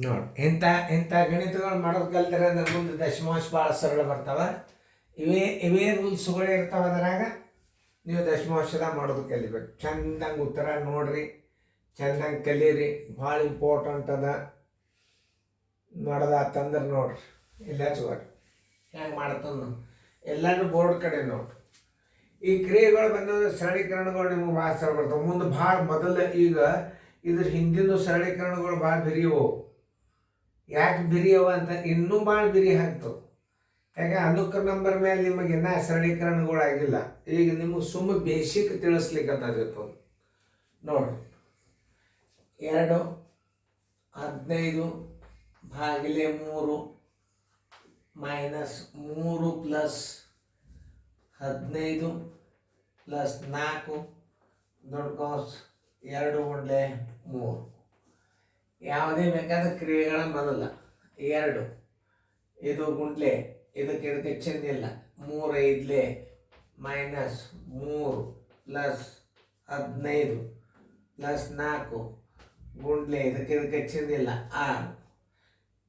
ನೋಡಿ ಇಂಥ ಗಣಿತಗಳು ಮಾಡೋದು ಕಲ್ತಾರೆ ಅಂದ್ರೆ ಮುಂದೆ ದಶಮಾಂಶ ಭಾಳ ಸರಳ ಬರ್ತಾವ. ಇವೇ ರೂಲ್ಸ್ಗಳು ಇರ್ತಾವ. ಅದರಾಗ ನೀವು ದಶಮಾಂಶದಾಗ ಮಾಡೋದು ಕಲಿಬೇಕು. ಚಂದಂಗೆ ಉತ್ತರ ನೋಡ್ರಿ, ಚಂದಂಗೆ ಕಲೀರಿ. ಭಾಳ ಇಂಪಾರ್ಟೆಂಟ್ ಅದ. ಮಾಡೋದಾತಂದ್ರೆ ನೋಡ್ರಿ ಇಲ್ಲ ಹಚ್ಕೊಡ್ರಿ ಹೆಂಗೆ ಮಾಡ್ತಂದು ಎಲ್ಲರೂ ಬೋರ್ಡ್ ಕಡೆ ನೋಡ್ರಿ. ಈ ಕ್ರಿಯೆಗಳು ಬಂದ್ರೆ ಸರಳೀಕರಣಗಳು ನಿಮ್ಗೆ ಭಾಳ ಸರಳ ಬರ್ತಾವೆ. ಮುಂದೆ ಭಾಳ ಮೊದಲು ಈಗ ಇದ್ರ ಹಿಂದಿನ ಸರಳೀಕರಣಗಳು ಭಾಳ ಬಿರಿಯವು. ಯಾಕೆ ಬಿರಿಯವ ಅಂತ ಇನ್ನೂ ಭಾಳ ಬಿರಿ ಆಗ್ತವೆ. ಯಾಕೆ ಅನುಕ ನಂಬರ್ ಮೇಲೆ ನಿಮಗೆ ಇನ್ನೂ ಸರಳೀಕರಣಗಳಾಗಿಲ್ಲ. ಈಗ ನಿಮಗೆ ಸುಮ್ಮ ಬೇಸಿಕ್ ತಿಳಿಸ್ಲಿಕ್ಕೆ ನೋಡ್ರಿ. 2 15 ಭಾಗಿಲೆ 3 ಮೈನಸ್ 3 ಪ್ಲಸ್ 15 ಪ್ಲಸ್ 4 ದೊಡ್ಡ ಕಾಸ್ 2 ಗುಂಡ್ಲೆ 3. ಯಾವುದೇ ಬೇಕಾದ ಕ್ರಿಯೆಗಳ ಮೊದಲ 2 ಇದು ಗುಂಡ್ಲೆ ಇದಕ್ಕೆ ಚೆಂದಿಲ್ಲ. 3 5 ಮೈನಸ್ 3 ಪ್ಲಸ್ 15 ಪ್ಲಸ್ 4 ಗುಂಡ್ಲೆ ಇದಕ್ಕೆ ಚೆಂದಿಲ್ಲ 6.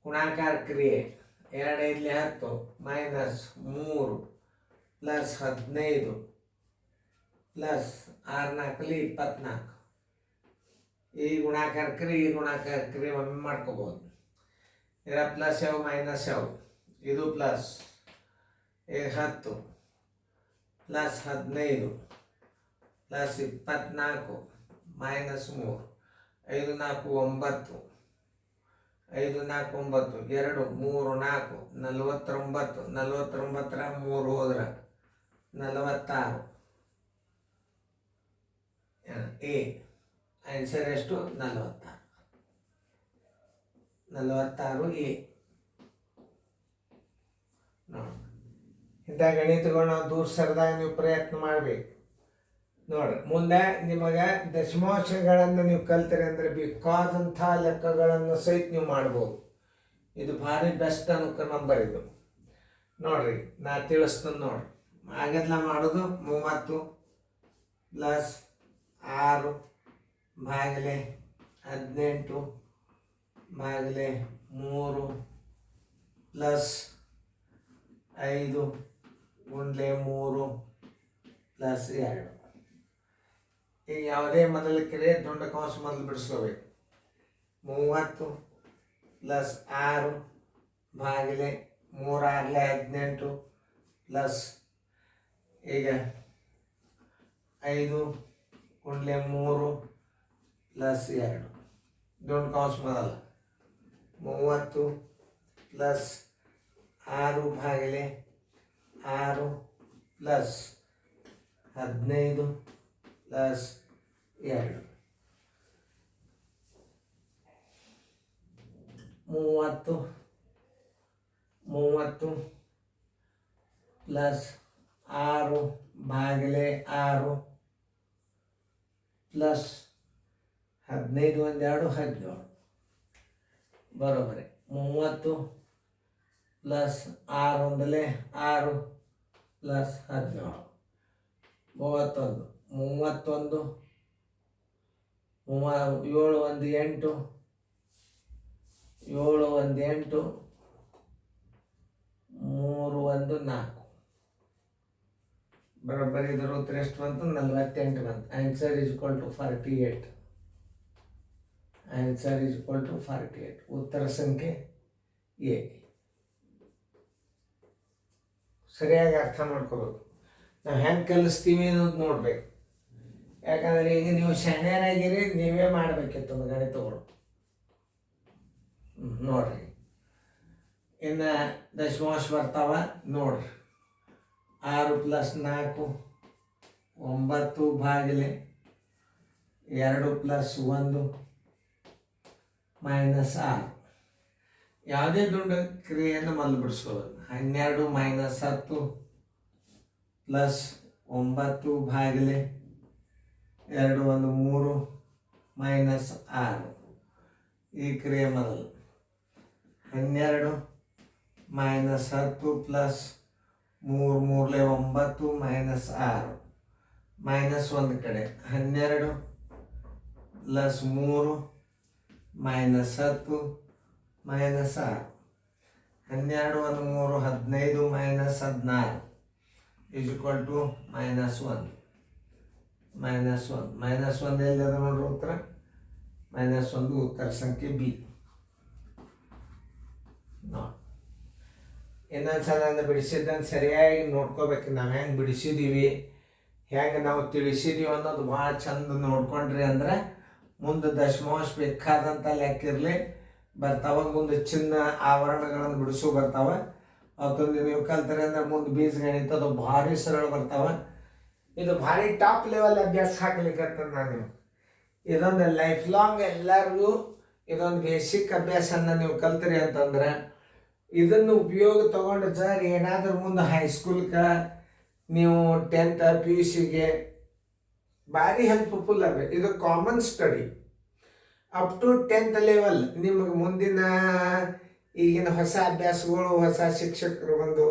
ಗುಣಾಕಾರ ಕ್ರಿಯೆ 2 5 10 ಮೈನಸ್ 3 ಪ್ಲಸ್ 15 ಪ್ಲಸ್ 6 4 24. ಈ ಗುಣಾಕಾರ ಕ್ರಿಯೆ ಒಮ್ಮೆ ಮಾಡ್ಕೋಬೋದು. ಇದರ ಪ್ಲಸ್ ಯಾವ ಮೈನಸ್ ಯಾವ ಇದು ಪ್ಲಸ್ 10 ಪ್ಲಸ್ 15 ಪ್ಲಸ್ 24 ಮೈನಸ್ 3 5 4 9 5 4 9 2 3 4 49 49ರ 3 ಹೋದ್ರೆ 46. ಎ ಆನ್ಸರ್ ಎಷ್ಟು? 46 ಎ. ನೋಡಿ ಇಂಥ ಗಣಿತಗಳು ನಾವು ದೂರ ಸರಿದಾಗ ನೀವು ಪ್ರಯತ್ನ ಮಾಡಬೇಕು. ನೋಡ್ರಿ ಮುಂದೆ ನಿಮಗೆ ದಶಮಾಂಶಗಳನ್ನು ನೀವು ಕಲ್ತೀರಿ ಅಂದರೆ ಬೇಕಾದಂಥ ಲೆಕ್ಕಗಳನ್ನು ಸಹಿತ ನೀವು ಮಾಡ್ಬೋದು. ಇದು ಭಾರಿ ಬೆಸ್ಟ್ ಅನುಕ ನಂಬರ್ ಇದು. ನೋಡ್ರಿ ನಾ ತಿಳಿಸ್ತೇನೆ ನೋಡ್ರಿ. ಹಾಗೆಲ್ಲ ಮಾಡೋದು 30 ಪ್ಲಸ್ 6 ಭಾಗಿಲೆ 18 ಭಾಗಿಲೆ 3 ಪ್ಲಸ್ 5 ಗುಂಡ್ಲೆ 3 ಪ್ಲಸ್ 2. ಈಗ ಯಾವುದೇ ಮೊದಲ ಕ್ರಿಯೆ ದೊಡ್ಡ ಕಾಸ್ ಮೊದಲು ಬಿಡಿಸ್ಕೋಬೇಕು. 30 ಪ್ಲಸ್ 6 ಭಾಗಿಲೆ 3 6 18 ಪ್ಲಸ್ ಈಗ 5 ಗುಂಡ್ಲೆ 3 ಪ್ಲಸ್ 2. ದೊಡ್ಡ ಕಾಸ್ ಮೊದಲ 30 plus 6 ಭಾಗಿಲೆ 6 plus 15 plus 2. 30 plus 6 ಭಾಗಿಲೆ 6 plus 15 1 2 17 ಬರೋಬರಿ. 30 plus 6 1 6 plus 17 31. 31 7 1 8 7 1 8 3 1 4 ಬರೋಬ್ಬರಿ. ಇದರ ಉತ್ತರ ಎಷ್ಟು ಬಂತು? 48 ಬಂತು. Answer is equal to 48. Answer is equal to 48. ಉತ್ತರ ಸಂಖ್ಯೆ ಎ. ಸರಿಯಾಗಿ ಅರ್ಥ ಮಾಡ್ಕೋಬೇಕು. ನಾವು ಹೆಂಗೆ ಕಲಿಸ್ತೀವಿ ಅನ್ನೋದು ನೋಡ್ಬೇಕು. ಯಾಕಂದ್ರೆ ಈಗ ನೀವು ಶಾಣ್ಯರಾಗಿರಿ, ನೀವೇ ಮಾಡಬೇಕಿತ್ತು ಒಂದು ಗಣಿತಗಳು. ನೋಡ್ರಿ ಇನ್ನು ದಶಮಾಂಶ ಬರ್ತಾವ ನೋಡ್ರಿ. 6 ಪ್ಲಸ್ 4 9 ಭಾಗಿಲೆ 2 ಪ್ಲಸ್ 1 ಮೈನಸ್ 6. ಯಾವುದೇ ದೊಡ್ಡ ಕ್ರಿಯೆಯನ್ನು ಮೊದಲು ಬಿಡಿಸ್ಕೋಬೇಕು. 12 ಮೈನಸ್ 10 ಪ್ಲಸ್ 9 ಭಾಗಿಲೆ 2 1 3 ಮೈನಸ್ 6. ಈ ಕ್ರಿಯೆ ಮೊದಲು. 12 ಮೈನಸ್ 10 ಪ್ಲಸ್ 3 3 9 ಮೈನಸ್ 6 ಮೈನಸ್ ಒಂದು ಕಡೆ. 12 ಪ್ಲಸ್ 3 ಮೈನಸ್ 10 -6. 12 1 3 15 -16 equal to -1. -1 ಎಲ್ಲಿದೆ ನೋಡ್ರಿ ಉತ್ತರ. -1 ಉತ್ತರ ಸಂಖ್ಯೆ ಬಿ. ಇನ್ನೊಂದ್ಸಲ ಬಿಡಿಸಿದ್ದನ್ನು ಸರಿಯಾಗಿ ನೋಡ್ಕೋಬೇಕು. ನಾವು ಹೆಂಗೆ ಬಿಡಿಸಿದ್ದೀವಿ, ಹೆಂಗೆ ನಾವು ತಿಳಿಸಿದ್ದೀವಿ ಅನ್ನೋದು ಭಾಳ ಚಂದ ನೋಡ್ಕೊಂಡ್ರಿ ಅಂದ್ರೆ ಮುಂದೆ ದಶಮಾಂಶ ಬೇಕಾದಂಥ ಲೆಕ್ಕಿರಲಿ ಬರ್ತಾವ. ಮುಂದೆ ಚಿನ್ನ ಆವರಣಗಳನ್ನು ಬಿಡಿಸು ಬರ್ತಾವೆ. ಅದೊಂದು ನೀವು ಕಲ್ತ್ರಿ ಅಂದ್ರೆ ಮುಂದೆ ಬೀಜಗಣಿತ ಅದು ಭಾರಿ ಸರಳ ಬರ್ತಾವೆ. ಇದು ಭಾರಿ ಟಾಪ್ ಲೆವೆಲ್ ಅಭ್ಯಾಸ ಹಾಕ್ಲಿಕ್ಕೆ ನಾನು ಇದೊಂದು ಲೈಫ್ ಲಾಂಗ್ ಎಲ್ಲರಿಗೂ ಇದೊಂದು ಬೇಸಿಕ್ ಅಭ್ಯಾಸನ ನೀವು ಕಲ್ತ್ರಿ ಅಂತಂದ್ರೆ ಇದನ್ನು ಉಪಯೋಗ ತಗೊಂಡು ಸರ್ ಏನಾದರೂ ಮುಂದೆ ಹೈಸ್ಕೂಲ್ಗೆ ನೀವು 10th PUCಗೆ ಭಾರಿ ಹೆಲ್ಪ್ಫುಲ್ ಆಗ. ಇದು common study up to 10th level. ನಿಮಗೆ ಮುಂದಿನ ಈಗಿನ ಹೊಸ ಅಭ್ಯಾಸಗಳು, ಹೊಸ ಶಿಕ್ಷಕರು ಬಂದು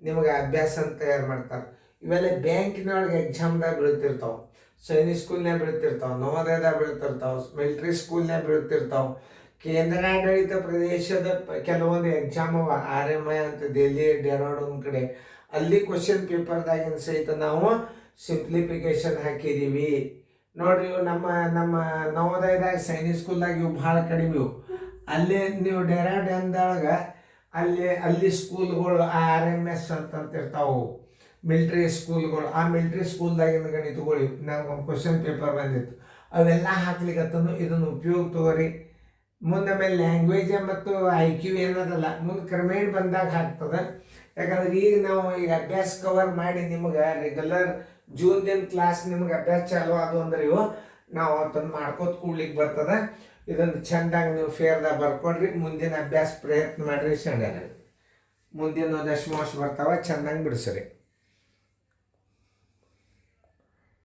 ನಿಮಗೆ ಅಭ್ಯಾಸ ತಯಾರು ಮಾಡ್ತಾರೆ. ಇವೆಲ್ಲ ಬ್ಯಾಂಕಿನೊಳಗೆ ಎಕ್ಸಾಮ್ದಾಗ ಬೀಳ್ತಿರ್ತಾವೆ, ಸೈನಿಕ್ ಸ್ಕೂಲ್ನಾಗ ಬೀಳ್ತಿರ್ತಾವೆ, ನವೋದಯದಾಗ ಬೀಳ್ತಿರ್ತಾವೆ, ಮಿಲಿಟ್ರಿ ಸ್ಕೂಲ್ನಾಗ ಬೀಳ್ತಿರ್ತಾವೆ, ಕೇಂದ್ರಾಡಳಿತ ಪ್ರದೇಶದ ಕೆಲವೊಂದು ಎಕ್ಸಾಮ್ ಅವ. RMI ಅಂತ ದೆಹಲಿ, ಡೆಹ್ರಾಡೂನ್ ಕಡೆ ಅಲ್ಲಿ ಕ್ವಶನ್ ಪೇಪರ್ದಾಗಿನ ಸಹಿತ ನಾವು ಸಿಂಪ್ಲಿಫಿಕೇಶನ್ ಹಾಕಿದ್ದೀವಿ ನೋಡ್ರಿ. ಇವು ನಮ್ಮ ನವೋದಯದಾಗ ಸೈನಿಕ್ ಸ್ಕೂಲ್ದಾಗ ಇವು ಭಾಳ ಕಡಿಮೆ ಇವು. ಅಲ್ಲಿ ನೀವು ಡೆಹ್ರಾಡೂನ್ದೊಳಗೆ ಅಲ್ಲಿ ಸ್ಕೂಲ್ಗಳು RMS ಅಂತಂತ ಇರ್ತಾವೆ, ಮಿಲ್ಟ್ರಿ ಸ್ಕೂಲ್ಗಳು. ಆ ಮಿಲ್ಟ್ರಿ ಸ್ಕೂಲ್ದಾಗಿನ ಗಣಿತಗಳು ನಂಗೆ ಒಂದು ಕ್ವಶನ್ ಪೇಪರ್ ಬಂದಿತ್ತು. ಅವೆಲ್ಲ ಹಾಕ್ಲಿಕ್ಕತ್ತನು ಇದನ್ನು ಉಪಯೋಗ ತಗೋರಿ. ಮುಂದೆ ಮೇಲೆ ಲ್ಯಾಂಗ್ವೇಜ್ ಮತ್ತು IQ ಏನದಲ್ಲ ಮುಂದೆ ಕ್ರಮೇಣ ಬಂದಾಗ ಆಗ್ತದೆ. ಯಾಕಂದ್ರೆ ಈಗ ಅಭ್ಯಾಸ ಕವರ್ ಮಾಡಿ ನಿಮಗೆ ರೆಗ್ಯುಲರ್ ಜೂನ್ದಿನ ಕ್ಲಾಸ್ ನಿಮ್ಗೆ ಅಭ್ಯಾಸ ಚಾಲು ಅದು ಅಂದ್ರೆ ಇವು ನಾವು ಅದನ್ನು ಮಾಡ್ಕೋತ ಕೂಡ್ಲಿಕ್ಕೆ ಬರ್ತದೆ. ಇದನ್ನು ಚೆಂದಾಗಿ ನೀವು ಫೇರ್ದಾಗ ಬರ್ಕೊಡ್ರಿ. ಮುಂದಿನ ಅಭ್ಯಾಸ ಪ್ರಯತ್ನ ಮಾಡಿರಿ. ಮುಂದಿನ ದಶಮಾಂಶ ಬರ್ತಾವೆ, ಚೆಂದಾಗಿ ಬಿಡಿಸ್ರಿ.